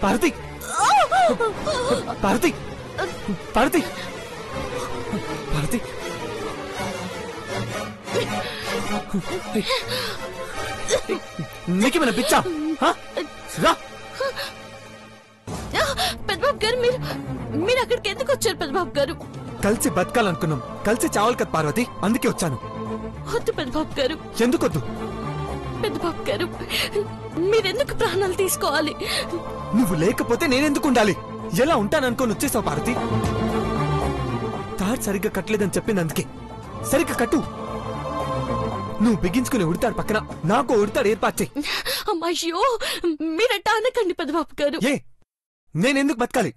పార్వతి పార్వతి పార్వతి పార్వతి నీకేమైనా పిచ్చా? పెద్దబాబు గారు మీరు అక్కడికి ఎందుకు వచ్చారు పెద్దబాబు గారు? కలిసి బతకాలనుకున్నాం, కలిసి చావాలి కదా పార్వతి, అందుకే వచ్చాను. వద్దు పెద్దబాబు గారు. ఎందుకొద్దు? పెద్దబాబు గారు మీరెందుకు ప్రాణాలు తీసుకోవాలి? నువ్వు లేకపోతే నేనెందుకు ఉండాలి? ఎలా ఉంటాననుకోని వచ్చేసావు పార్వతి. తాడు సరిగ్గా కట్టలేదని చెప్పింది అందుకే. సరిగ్గా కట్టు. నువ్వు బిగించుకుని ఉడతాడు పక్కన నాకు ఉడతాడు ఏర్పాటు చెయ్యి. అయ్యో మీరట్టా అనకండి పెద్దబాబు గారు. ఏ నేనెందుకు బతకాలి?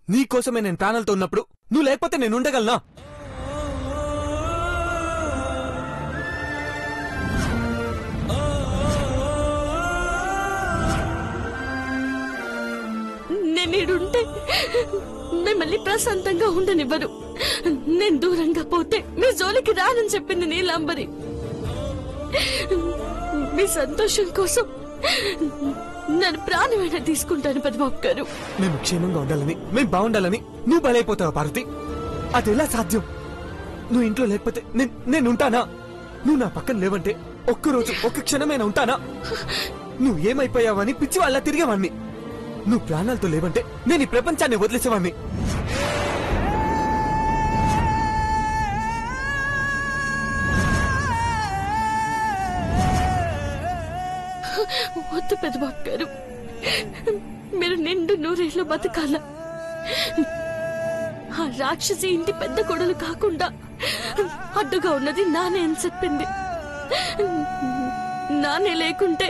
నీకోసమే నేను ప్రాణాలతో ఉన్నప్పుడు నువ్వు లేకపోతే నేను ఉండగలనా? నేనుంటే మిమ్మల్ని ప్రశాంతంగా ఉండనివ్వరు. నేను దూరంగా పోతే మీ జోలికి రానని చెప్పింది నీలాంబరి. మీ సంతోషం కోసం నేను ప్రాణమైనా తీసుకుంటాను పెద్దబాబు గారు. మేము క్షేమంగా ఉండాలని, మేము బాగుండాలని నువ్వు బలైపోతావా పార్వతి? అది ఎలా సాధ్యం? నువ్వు ఇంట్లో లేకపోతే నేను ఉంటానా? నువ్వు నా పక్కన లేవంటే ఒక్కరోజు ఒక్క క్షణమైనా ఉంటానా? నువ్వు ఏమైపోయావని పిచ్చి వాళ్ళ తిరిగేవాణ్ణి. నువ్వు ప్రాణాలతో లేవంటే నేను ఈ ప్రపంచాన్ని వదిలేసేవాణ్ణి. వద్దు పెద్దబాబు గారు, మీరు నిండు నూరేళ్ళు బతకాల. ఆ రాక్షసి ఇంటి పెద్ద కొడలు కాకుండా అడ్డుగా ఉన్నది నానే అని చెప్పింది. నానే లేకుంటే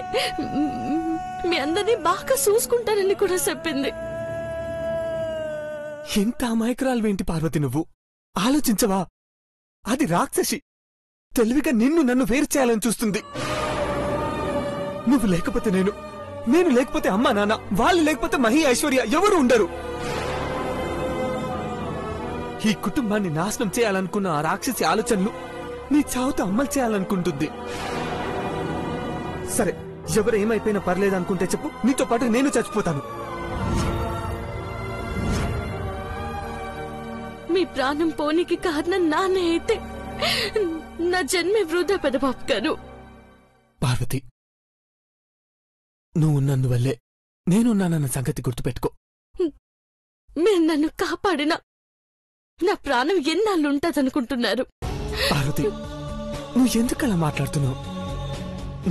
మీ అందరినీ బాగా చూసుకుంటానని కూడా చెప్పింది. ఎంత అమాయకురాలువేంటి పార్వతి నువ్వు? ఆలోచించవా? అది రాక్షసి తెలివిగా నిన్ను నన్ను వేరు చేయాలని చూస్తుంది. నువ్వు లేకపోతే నేను లేకపోతే అమ్మా నాన్న, వాళ్ళు లేకపోతే మహి ఐశ్వర్య ఎవరు ఉండరు. ఈ కుటుంబాన్ని నాశనం చేయాలనుకున్న ఆ రాక్షసి ఆలోచనలు నీ చావుతో అమలు చేయాలనుకుంటుంది. సరే, ఎవరు ఏమైపోయినా పర్లేదనుకుంటే చెప్పు, నీతో పాటు నేను చచ్చిపోతాను. మీ ప్రాణం పోనీకి కారణం నానే అయితే నా జన్మే వృధా పెద్దబాబు గారు. పార్వతి, నువ్వు ఉన్నందువల్లే నేనున్నానన్న సంగతి గుర్తుపెట్టుకో. మీరు నన్ను కాపాడినా నా ప్రాణం ఎన్నాళ్ళుంటదనుకుంటున్నారు? పార్వతి, నువ్వు ఎందుకలా మాట్లాడుతున్నావు?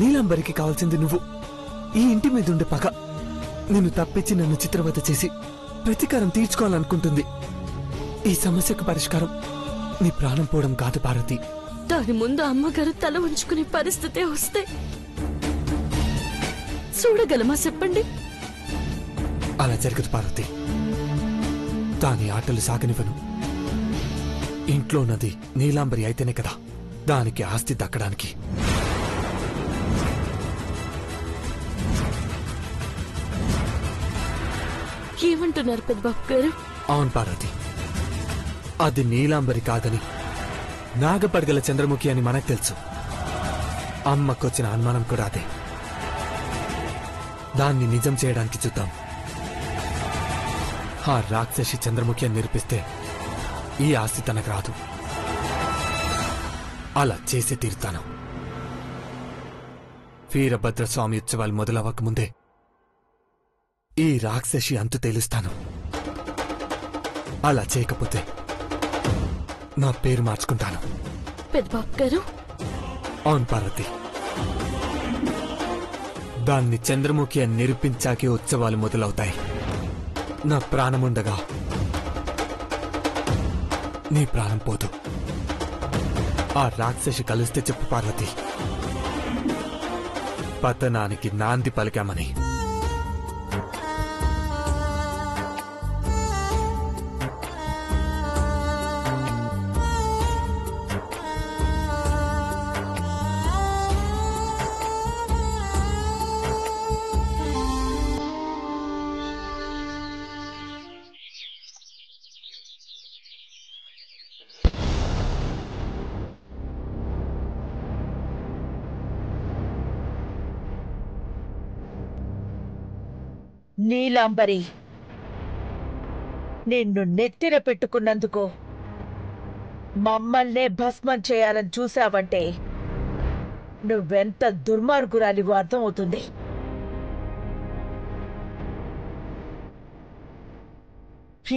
నీలాంబరికి కావాల్సింది నువ్వు. ఈ ఇంటి మీదుండే పగ నిన్ను తప్పించి నన్ను చిత్రవద చేసి ప్రతీకారం తీర్చుకోవాలనుకుంటుంది. ఈ సమస్యకు పరిష్కారం నీ ప్రాణం పోవడం కాదు పార్వతి. దాని ముందు అమ్మగారు తల ఉంచుకునే పరిస్థితే వస్తే చూడగలమా చెప్పండి? అలా జరగదు పార్వతి. దాని ఆటలు సాగనివ్వను. ఇంట్లో ఉన్నది నీలాంబరి అయితేనే కదా దానికి ఆస్తి దక్కడానికి. ఏమంటున్నారు పెద్దబాబు గారు? అవును పార్వతి, అది నీలాంబరి కాదని నాగపడగల చంద్రముఖి అని మనకు తెలుసు. అమ్మకొచ్చిన అనుమానం కూడా అదే. దాన్ని నిజం చేయడానికి చూద్దాం. ఆ రాక్షసి చంద్రముఖి అని నిరూపిస్తే ఈ ఆస్తి తనకు రాదు. అలా చేసి తీరుతాను. వీరభద్రస్వామి ఉత్సవాలు మొదలవ్వకముందే ఈ రాక్షసి అంతు తేలుస్తాను. అలా చేయకపోతే నా పేరు మార్చుకుంటాను. పెద్దబాబు గారు? అవును పార్వతి, దాన్ని చంద్రముఖి అని నిరూపించాకే ఉత్సవాలు మొదలవుతాయి. నా ప్రాణముండగా నీ ప్రాణం పోదు. ఆ రాక్షసి కలిస్తే చెప్పు పార్వతి, పతనానికి నాంది పలికామని. నీలాంబరి, నిన్ను నెత్తిన పెట్టుకున్నందుకు మమ్మల్నే భస్మం చేయాలని చూసావంటే నువ్వెంత దుర్మార్గురాలివో అర్థమవుతుంది.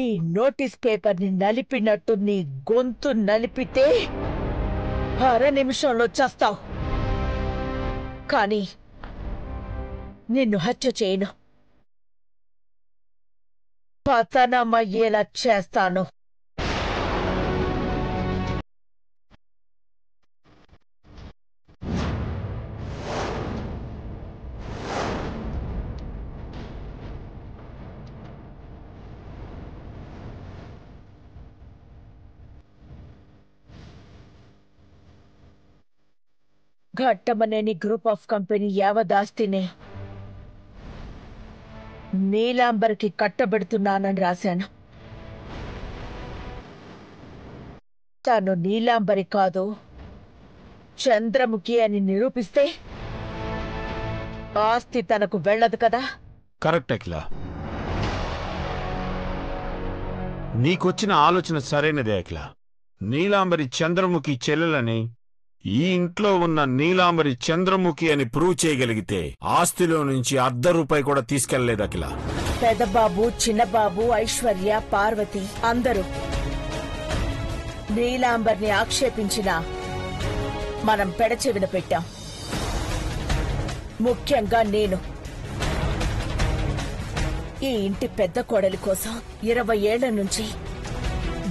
ఈ నోటీస్ పేపర్ని నలిపినట్టు నీ గొంతు నలిపితే 1 నిమిషంలో చస్తావు. కానీ నిన్ను హత్య చేయను, పతనమయ్యేలా చేస్తాను. ఘట్టమనేని గ్రూప్ ఆఫ్ కంపెనీ యావదాస్తిని నీలాంబర్కి కట్టబెడుతున్నానని రాశాను. తను నీలాంబరి కాదు, చంద్రముఖి అని నిరూపిస్తే ఆస్తి తనకు వెళ్ళదు కదా. కరెక్ట్ అఖిల, నీకొచ్చిన ఆలోచన సరైనదే అఖిల. నీలాంబరి చంద్రముఖి చెల్లెలని ఈ ఇంట్లో ఉన్న నీలాంబరి చంద్రముఖి అని ప్రూవ్ చేయగలిగితే ఆస్తిలో నుంచి ₹1 కూడా తీసుకెళ్లలేదు అఖిల. పెద్దబాబు, చిన్నబాబు, ఐశ్వర్య, పార్వతి అందరూ నీలాంబర్ని ఆక్షేపించినా మనం పెడచెవిన పెట్టాం. ముఖ్యంగా నేను ఈ ఇంటి పెద్ద కోడలి కోసం 20 ఏళ్ల నుంచి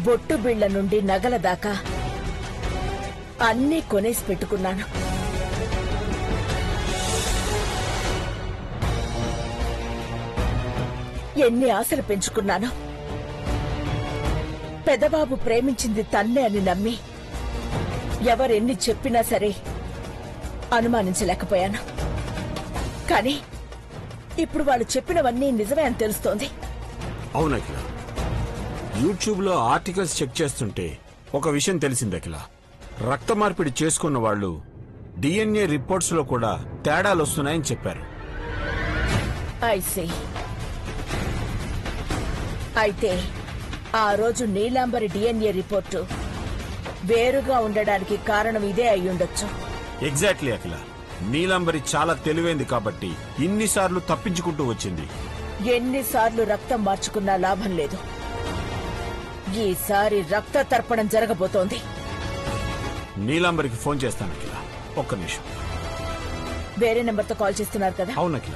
బొట్టు బిళ్ల నుండి నగల దాకా అన్నీ కొనేసి పెట్టుకున్నాను. ఎన్ని ఆశలు పెంచుకున్నాను. పెదబాబు ప్రేమించింది తన్నే అని నమ్మి ఎవరెన్ని చెప్పినా సరే అనుమానించలేకపోయాను. కానీ ఇప్పుడు వాళ్ళు చెప్పినవన్నీ నిజమే అని తెలుస్తోంది. అవును అఖిల, యూట్యూబ్ లో ఆర్టికల్స్ చెక్ చేస్తుంటే ఒక విషయం తెలిసింది అఖిల. రక్త మార్పిడి చేసుకున్న వాళ్ళు DNA రిపోర్ట్స్ లో కూడా తేడాలు వస్తున్నాయని చెప్పారు. అయితే ఆ రోజు నీలాంబరి DNA రిపోర్టు వేరుగా ఉండడానికి కారణం ఇదే అయ్యుండొచ్చు. ఎగ్జాక్ట్లీ అఖిల, నీలాంబరి చాలా తెలివైంది కాబట్టి ఇన్నిసార్లు తప్పించుకుంటూ వచ్చింది. ఎన్నిసార్లు రక్తం మార్చుకున్నా లాభం లేదు. ఈసారి రక్త తర్పణం జరగబోతోంది. నీలాంబరికి ఫోన్ చేస్తాను అఖిల, ఒక్క నిమిషం. వేరే నెంబర్తో కాల్ చేస్తున్నారు కదా? అవును అఖిల.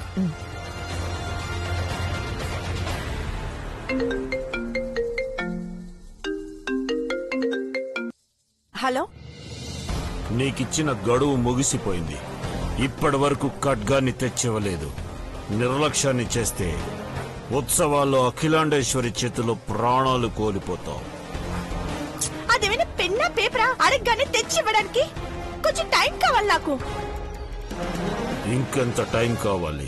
హలో, నీకిచ్చిన గడువు ముగిసిపోయింది. ఇప్పటి వరకు ఖడ్గాన్ని తెచ్చివ్వలేదు. నిర్లక్ష్యాన్ని చేస్తే ఉత్సవాల్లో అఖిలాండేశ్వరి చేతిలో ప్రాణాలు కోల్పోతావు. అదేమైనా పెన్నా పేపరా? అడగగానే తెచ్చివ్వడానికి కొంచెం టైం కావాలి నాకు. ఇంకెంత టైం కావాలి?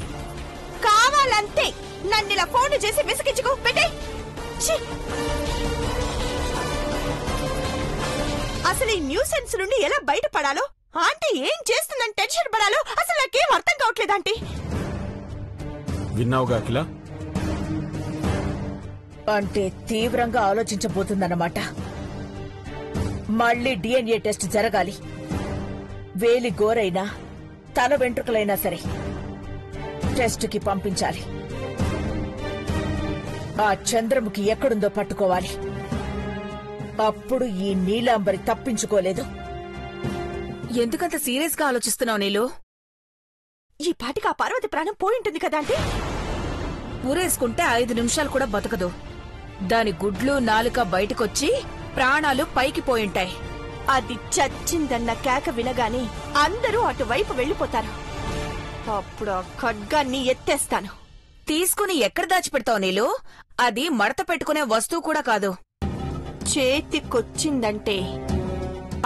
కావాలంతే. నన్ను ఇలా ఫోన్ చేసి విసిగించుకో. పెట్టే. అసలు ఈ న్యూసెన్స్ నుండి ఎలా బయటపడాలో, ఆంటీ ఏం చేస్తుందని టెన్షన్ పడాలో అసలు నాకేం అర్థం కావట్లేదు. ఆంటీ విన్నావుగా అఖిల? అంటే తీవ్రంగా ఆలోచించబోతుందన్నమాట. మళ్ళీ DNA టెస్ట్ జరగాలి. వేలి గోరైనా తల వెంట్రుకలైనా సరే టెస్టుకి పంపించాలి. ఆ చంద్రముఖి ఎక్కడుందో పట్టుకోవాలి. అప్పుడు ఈ నీలాంబరి తప్పించుకోలేదు. ఎందుకంత సీరియస్ గా ఆలోచిస్తున్నావు నీలు? ఈ పాటికి ఆ పార్వతి ప్రాణం పోయింటుంది కదా అంటే. ఊరేసుకుంటే 5 నిమిషాలు కూడా బతకదు. దాని గుడ్లు నాలుక బయటకొచ్చి ప్రాణాలు పైకి పోయింటాయి. అది చచ్చిందన్న కేక వినగానే అందరూ అటువైపు వెళ్లిపోతారు. అప్పుడు ఆ ఖడ్గాన్ని ఎత్తేస్తాను. తీసుకుని ఎక్కడ దాచిపెడతావు నీలు? అది మడత పెట్టుకునే వస్తువు కూడా కాదు. చేతికొచ్చిందంటే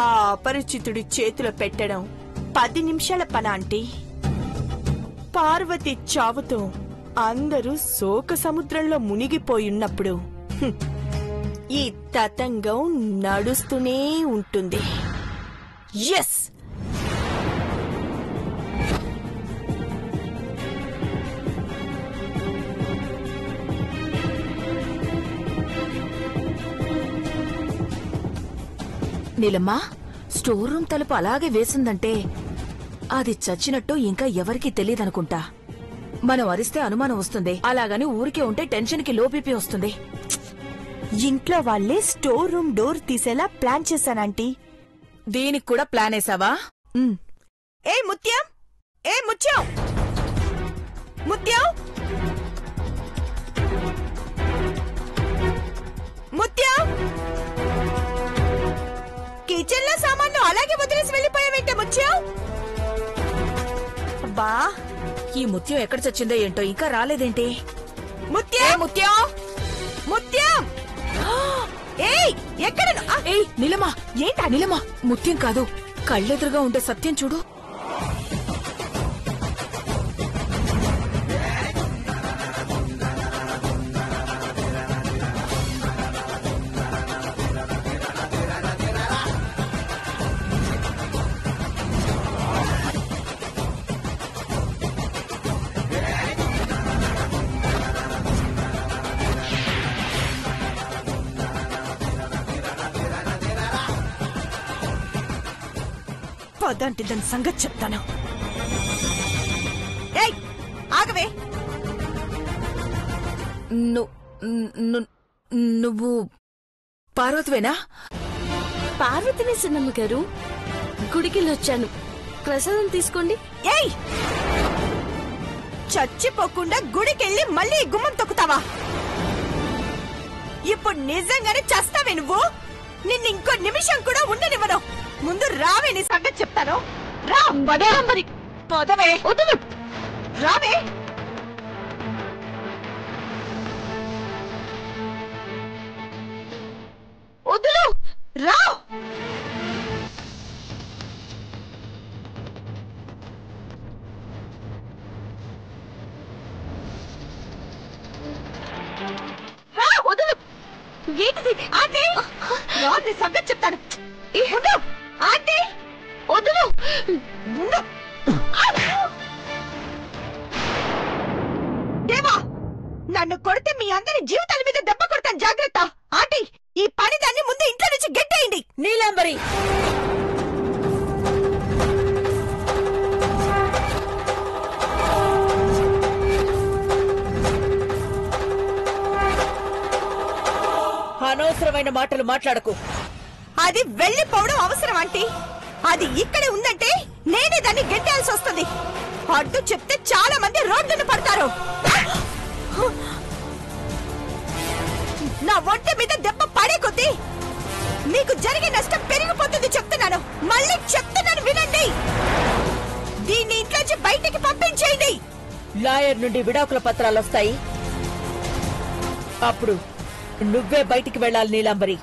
ఆ అపరిచితుడి చేతిలో పెట్టడం 10 నిమిషాల పని ఆంటీ. పార్వతి చావుతో అందరూ శోక సముద్రంలో మునిగిపోయున్నప్పుడు ఈ తతంగం నడుస్తూనే ఉంటుంది. ఎస్, నీలమ్మా, స్టోర్ రూమ్ తలుపు అలాగే వేసిందంటే అది చచ్చినట్టు ఇంకా ఎవరికీ తెలియదనుకుంటా. మనం అరిస్తే అనుమానం వస్తుంది, అలాగని ఊరికే ఉంటే టెన్షన్కి లో బీపీ వస్తుంది. ఇంట్లో వాళ్ళే స్టోర్ రూమ్ డోర్ తీసేలా ప్లాన్ చేశానంటీ. దీనికి కూడా ప్లాన్ వేసావా? ఏ ముత్యం, ఏ ముత్యం, ముత్యం, ముత్యం, కిచెన్ లో సామాన్లు అలాగే వదిలేసి వెళ్ళిపోయావేంటే ముత్యం? అబ్బా, ఈ ముత్యం ఎక్కడ చచ్చిందో ఏంటో ఇంకా రాలేదేంటి? ముత్యం, ముత్యం, ముత్యం, ఏయ్ ఎక్కడ? ఏయ్ నీలమ్మా, ఏంటా నీలమ్మా? ముత్యం కాదు, కళ్ళెదురుగా ఉండే సత్యం చూడు. పదంటే దాని సంగతి చెప్తాను. ఏయ్ ఆగవే. నువ్వు పార్వతివేనా? పార్వతిని చిన్నమ్మ గారు, గుడికెళ్ళొచ్చాను. ప్రసాదం తీసుకోండి. ఏయ్, చచ్చిపోకుండా గుడికెళ్ళి మళ్ళీ గుమ్మం తొక్కుతావా? ఇప్పుడు నిజంగానే చస్తావే నువ్వు. నిన్ను ఇంకో నిమిషం కూడా ఉండనివ్వను. ముందు రావే, నీ సంగతి చెప్తాను. రా మరి, పోదవే, వదులు, రావే. వదులు, రా. వదులు. ఏంటిది ఆంటీ? నీ సంగతి చెప్తాను. ఆంటీ వదులు. దేవా, నన్ను కొడితే మీ అందరి జీవితాల మీద దెబ్బ కొడతాను, జాగ్రత్త. ఆంటీ, ఈ పని దాన్ని ముందు ఇంట్లో నుంచి గెట్టేయండి. నీలాంబరి, అనవసరమైన మాటలు మాట్లాడకు. అది వెళ్లిపోవడం అవసరం ఆంటీ. అది ఇక్కడే ఉందంటే నేనే దాన్ని గెంటాల్సి వస్తుంది. అడ్డు చెప్తే చాలా మంది రోడ్డును పడతారు. నా ఒంటి మీద దెబ్బ పడే కొద్దీ మీకు జరిగే నష్టం పెరిగిపోతుంది. చెప్తున్నాను, మళ్ళీ చెప్తున్నాను, వినండి. దీన్ని ఇంట్లోంచి బయటికి పంపించేయండి. లాయర్ నుండి విడాకుల పత్రాలు వస్తాయి, అప్పుడు నువ్వే బయటికి వెళ్ళాలి నీలాంబరి.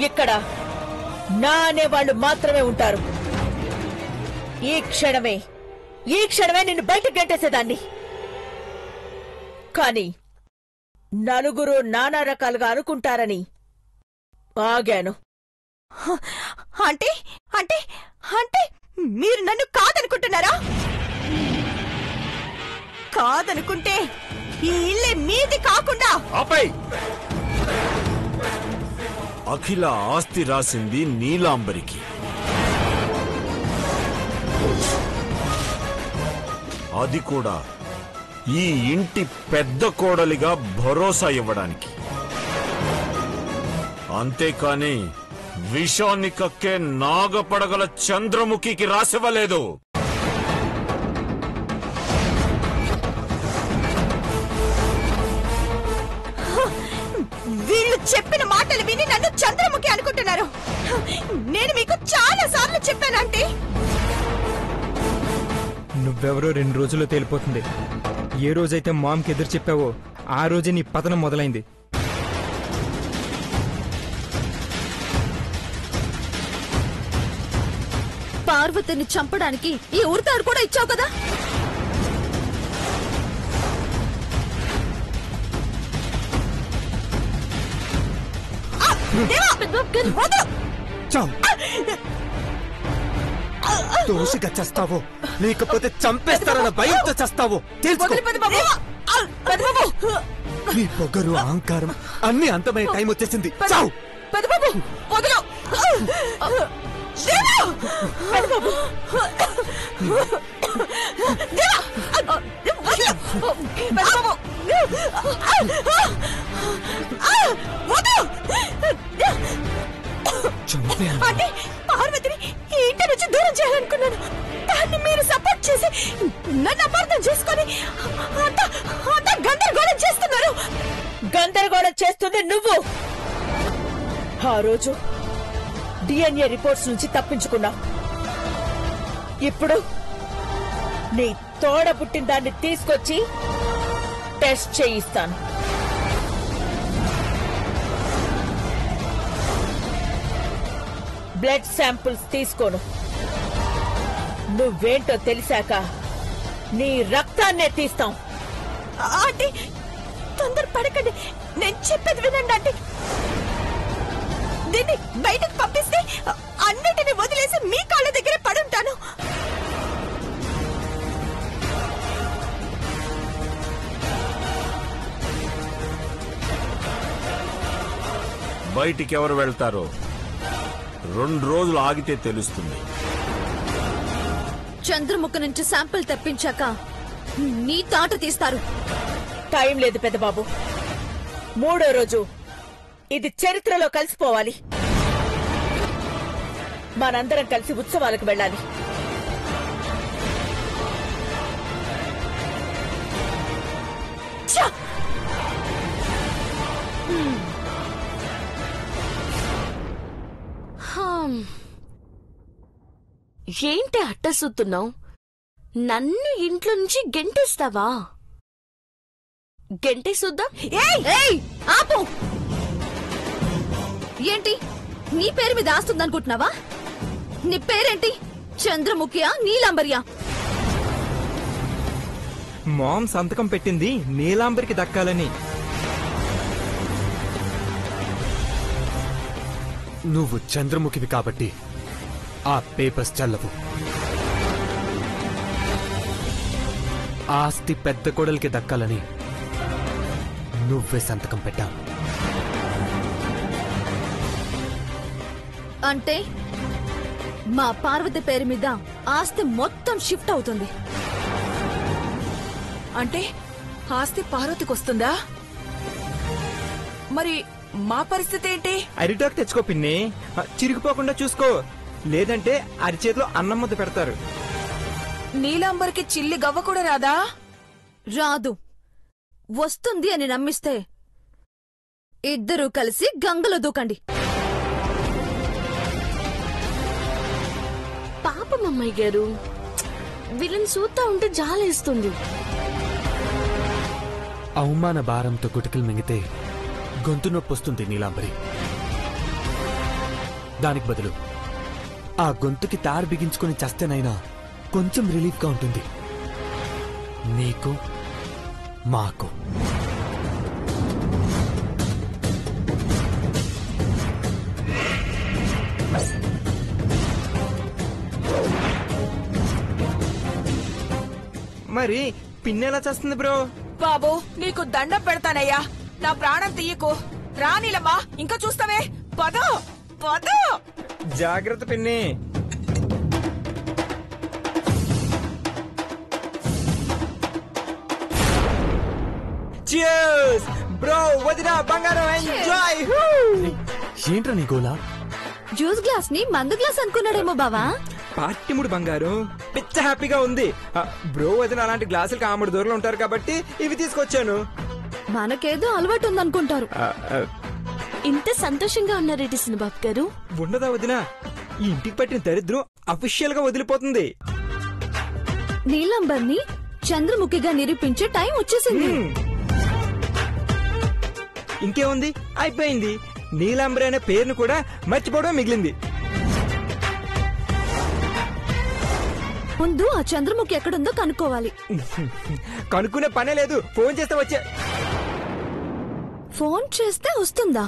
ఇక్కడ నా అనేవాళ్లు మాత్రమే ఉంటారు. ఈ క్షణమే నిన్ను బయటకు గంటేసేదాన్ని. కాని నలుగురు నానా రకాలుగా అనుకుంటారని ఆగాను. అంటే అంటే అంటే మీరు నన్ను కాదనుకుంటున్నారా? కాదనుకుంటే ఈ ఇల్లే మీది కాకుండా అఖిల ఆస్తి రాసింది నీలాంబరికి. అది కూడా ఈ ఇంటి పెద్ద కోడలిగా భరోసా ఇవ్వడానికి. అంతేకాని విషాన్ని కక్కే నాగపడగల చంద్రముఖికి రాసివ్వలేదు. వీళ్ళు చెప్పిన మాటలు విని నన్ను చంద్రముఖి అనుకుంటున్నారు. నేను మీకు చాలా సార్లు చెప్పానంటే నువ్వెవరో 2 రోజుల్లో తేలిపోతుంది. ఏ రోజైతే మామ్కి ఎదురు చెప్పావో ఆ రోజే నీ పతనం మొదలైంది. పార్వతిని చంపడానికి ఈ ఉరితాడు కూడా ఇచ్చావు కదా. చావు. దోషిగా చేస్తావో లేకపోతే చంపేస్తారన్న భయంతో చేస్తావో తెలుసుకో. నీ పొగరు అహంకారం అన్ని అంతమైన టైం వచ్చేసింది. చావు. పెద్దబాబు వదలు. పెద్దబాబు అంటే పార్వతిని ఈ ఇంటి నుంచి దూరం చేయాలనుకున్నాను. దాన్ని మీరు సపోర్ట్ చేసి నన్ను అపార్థం చేసుకొని అంత గందరగోళం చేస్తున్నారు. గందరగోళం చేస్తుంది నువ్వు. ఆ రోజు డిఎన్ఏ రిపోర్ట్స్ నుంచి తప్పించుకున్నావు. ఇప్పుడు నీ తోడ పుట్టిన దాన్ని తీసుకొచ్చి టెస్ట్ చేయిస్తాను. బ్లడ్ శాంపిల్స్ తీసుకోను. నువ్వేంటో తెలిసాక నీ రక్తాన్నే తీస్తాం. ఆంటీ తొందర పడకండి, నేను చెప్పేది వినండి ఆంటీ. దీన్ని బయటకు పంపిస్తే అన్నిటిని వదిలేసి మీ కాళ్ళ దగ్గరే పడుంటాను. బయటికి ఎవరు వెళ్తారో 2 రోజులు ఆగితే తెలుస్తుంది. చంద్రముఖ నుంచి శాంపిల్ తెప్పించాక నీ తాట తీస్తారు. టైం లేదు పెద్దబాబు. 3వ రోజు ఇది చరిత్రలో కలిసిపోవాలి. మనందరం కలిసి ఉత్సవాలకు వెళ్ళాలి. ఏంటి అట్టసుతున్నావు? నన్ను ఇంట్లో నుంచి గెంటేస్తావా? గెంటేసుద్దాం. ఆపు! ఏంటి నీ పేరు మీద ఆస్తుందనుకుంటున్నావా? నీ పేరేంటి? చంద్రముఖియా నీలాంబరియా? మామ్ సంతకం పెట్టింది నీలాంబరికి దక్కాలని. నువ్వు చంద్రముఖివి కాబట్టి ఆ పేపర్స్ చల్లవు. ఆస్తి పెద్ద కోడలికి దక్కాలని నువ్వే సంతకం పెట్టావు. అంటే మా పార్వతి పేరు మీద ఆస్తి మొత్తం షిఫ్ట్ అవుతుంది. అంటే ఆస్తి పార్వతికి వస్తుందా? మరి మా పరిస్థితి ఏంటి? అరిటాక్ తెచ్చుకో పిన్ని, చిరిగిపోకుండా చూసుకో, లేదంటే అరిచేతిలో అన్నం ముద్ద పెడతారు. నీలాంబరికి చిల్లి గవ్వ కూడా రాదా? రాదు. వస్తుంది అని నమ్మిస్తే ఇద్దరూ కలిసి గంగలో దూకండి. పాపం అమ్మాయి గారు, వీళ్ళని చూస్తా ఉంటే జాలేస్తుంది. అవమాన భారంతో గుటకలు మింగితే గొంతు నొప్పి వస్తుంది నీలాంబరి. దానికి బదులు ఆ గొంతుకి తాడు బిగించుకుని చస్తేనైనా కొంచెం రిలీఫ్ గా ఉంటుంది నీకు మాకు. మరి పిన్నెలా చేస్తుంది బ్రో? బాబు నీకు దండం పెడతానయ్యా, నా ప్రాణం తీయకు. రానిలమ్మా, ఇంకా చూస్తావే. పద పద. జాగ్రత్త పిన్ని. Cheers! బ్రో వదినా బంగారం ఎంజాయ్. ఏంట్రా నీ గోలా? జ్యూస్ గ్లాస్ ని మందు గ్లాస్ అనుకున్నాడేమో బావా. పార్టీముడు బంగారం పిచ్చ హ్యాపీగా ఉంది. బ్రో వదిన అలాంటి గ్లాసులు కాముడు దూరంలో ఉంటారు కాబట్టి ఇవి తీసుకొచ్చాను. మనకేదో అలవాటు ఉందనుకుంటారు. ఇంత సంతోషంగా ఉన్నారేటి సినిబాబు గారు? ఉండదా వదిన, ఈ ఇంటికి పట్టిన దరిద్రం అఫీషియల్ గా వదిలిపోతుంది. నీలాంబర్ని చంద్రముఖిగా నిరూపించే టైం వచ్చేసింది. ఇంకేముంది, అయిపోయింది. నీలాంబరి అనే పేరును కూడా మర్చిపోవడం మిగిలింది. ముందు ఆ చంద్రముఖి ఎక్కడుందో కనుక్కోవాలి. కనుక్కునే పనే లేదు, ఫోన్ చేస్తే వచ్చే. ఫోన్ చేస్తే వస్తుందా?